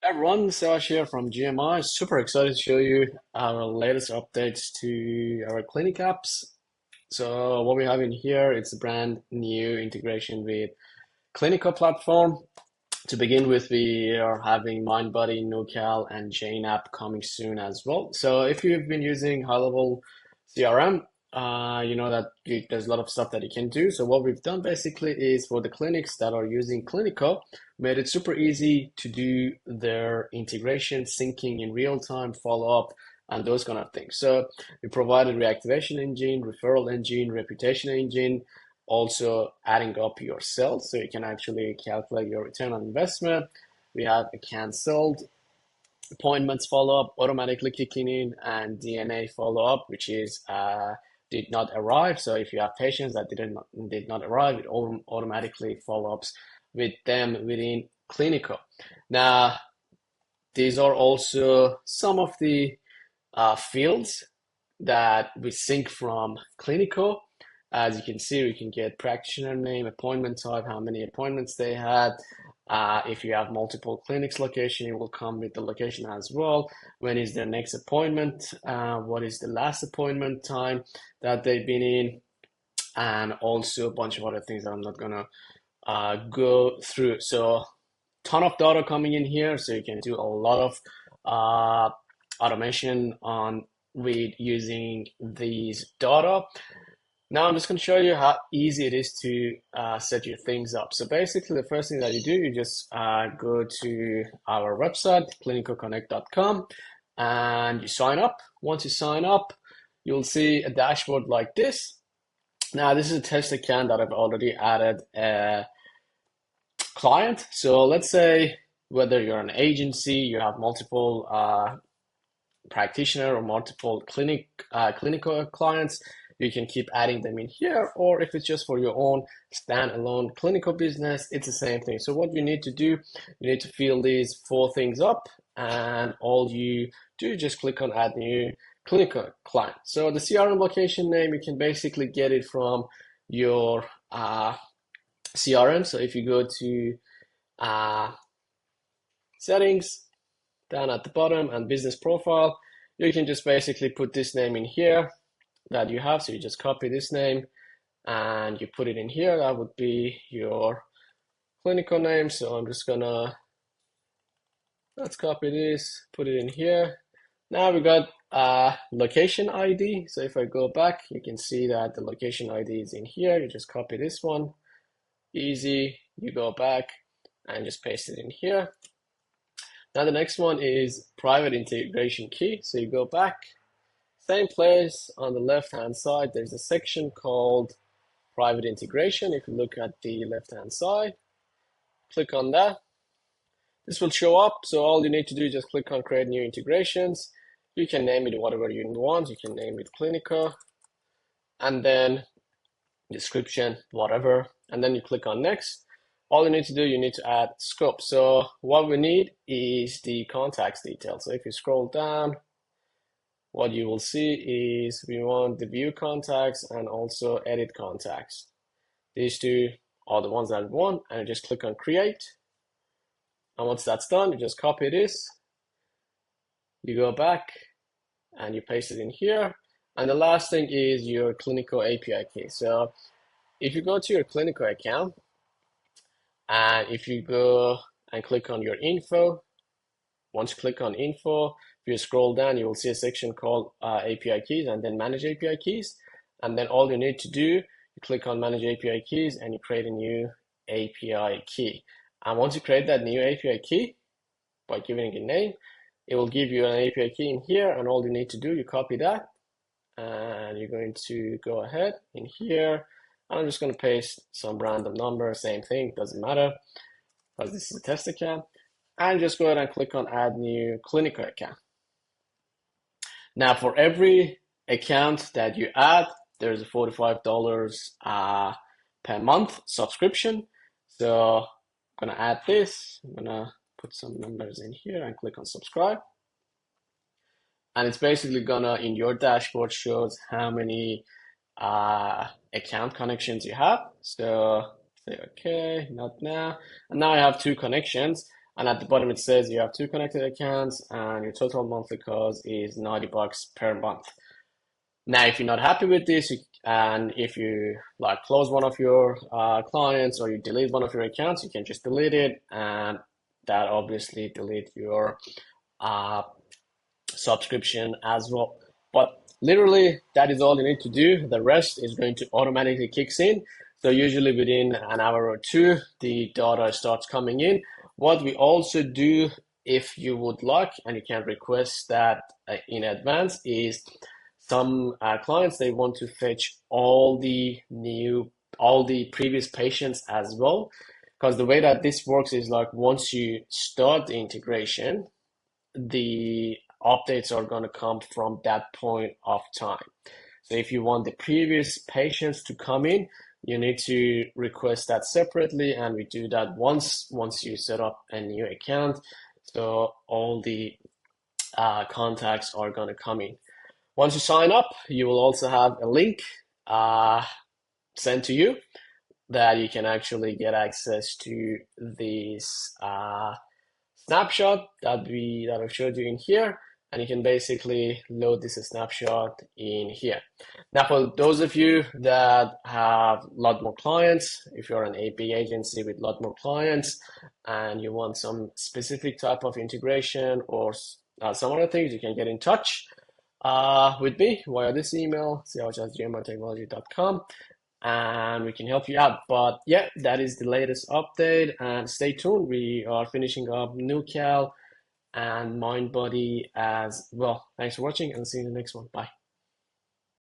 Everyone, Siavash here from GMI. Super excited to show you our latest updates to our clinic apps. So what we have in here, it's a brand new integration with Clinical platform. To begin with, we are having MindBody, NoCal, and Jane app coming soon as well. So if you've been using high-level CRM, you know that there's a lot of stuff that you can do. So what we've done basically is for the clinics that are using Clinico, made it super easy to do their integration, syncing in real time, follow up, and those kind of things. So we provided reactivation engine, referral engine, reputation engine, also adding up your sales so you can actually calculate your return on investment. We have a canceled appointments follow up automatically kicking in, and DNA follow up, which is did not arrive. So if you have patients that did not arrive, it automatically follow ups with them within Clinico. Now, these are also some of the fields that we sync from Clinico. As you can see, we can get practitioner name, appointment type, how many appointments they had. If you have multiple clinics location, it will come with the location as well. When is their next appointment? What is the last appointment time that they've been in? And also a bunch of other things that I'm not gonna go through. So ton of data coming in here, so you can do a lot of automation on with using these data. Now I'm just going to show you how easy it is to set your things up. So basically, the first thing that you do, you just go to our website, ClinikoConnect.com, and you sign up. Once you sign up, you'll see a dashboard like this. Now, this is a test account that I've already added a client. So let's say whether you're an agency, you have multiple practitioner or multiple clinical clients, you can keep adding them in here, or if it's just for your own standalone clinical business, it's the same thing. So what you need to do, you need to fill these four things up, and all you do, just click on add new clinical client. So the CRM location name, you can basically get it from your CRM. So if you go to settings, down at the bottom, and business profile, you can just basically put this name in here that you have. So you just copy this name and you put it in here. That would be your clinical name. So I'm just gonna, let's copy this, put it in here. Now we got location ID. So if I go back, you can see that the location ID is in here. You just copy this one, easy. You go back and just paste it in here. Now the next one is private integration key. So you go back, same place on the left-hand side, there's a section called private integration. If you look at the left-hand side, click on that. This will show up. So all you need to do is just click on create new integrations. You can name it whatever you want. You can name it Clinico, and then description, whatever. And then you click on next. All you need to do, you need to add scope. So what we need is the contacts details. So if you scroll down, what you will see is we want the view contacts and also edit contacts. These two are the ones that we want, and you just click on create. And once that's done, you just copy this, you go back and you paste it in here. And the last thing is your Clinico API key. So if you go to your Clinico account, and if you go and click on your info, once you click on info, if you scroll down, you will see a section called API keys, and then manage API keys. And then all you need to do, you click on manage API keys and you create a new API key. And once you create that new API key by giving it a name, it will give you an API key in here, and all you need to do, you copy that, and you're going to go ahead in here. And I'm just going to paste some random number, same thing, doesn't matter, because this is a test account. And just go ahead and click on add new Clinico account. Now for every account that you add, there's a $45 per month subscription. So I'm gonna add this, I'm gonna put some numbers in here and click on subscribe. And it's basically gonna, in your dashboard, shows how many account connections you have. So say, okay, not now. And now I have two connections. And at the bottom, it says you have 2 connected accounts and your total monthly cost is $90 per month. Now, if you're not happy with this, and if you like close one of your clients or you delete one of your accounts, you can just delete it, and that obviously delete your subscription as well. But literally, that is all you need to do. The rest is going to automatically kicks in. So usually within an hour or two, the data starts coming in. What we also do, if you would like, and you can request that in advance, is some clients, they want to fetch all the previous patients as well. Because the way that this works is like once you start the integration, the updates are going to come from that point of time. So if you want the previous patients to come in, you need to request that separately, and we do that once you set up a new account. So all the contacts are going to come in. Once you sign up, you will also have a link sent to you that you can actually get access to this snapshot that I've showed you in here, and you can basically load this snapshot in here. Now, for those of you that have a lot more clients, if you're an AP agency with a lot more clients and you want some specific type of integration or some other things, you can get in touch with me via this email, siavashabbasalipour@gmitechnology.com, and we can help you out. But yeah, that is the latest update, and stay tuned. We are finishing up NuCal and MindBody as well. Thanks for watching, and see you in the next one. Bye.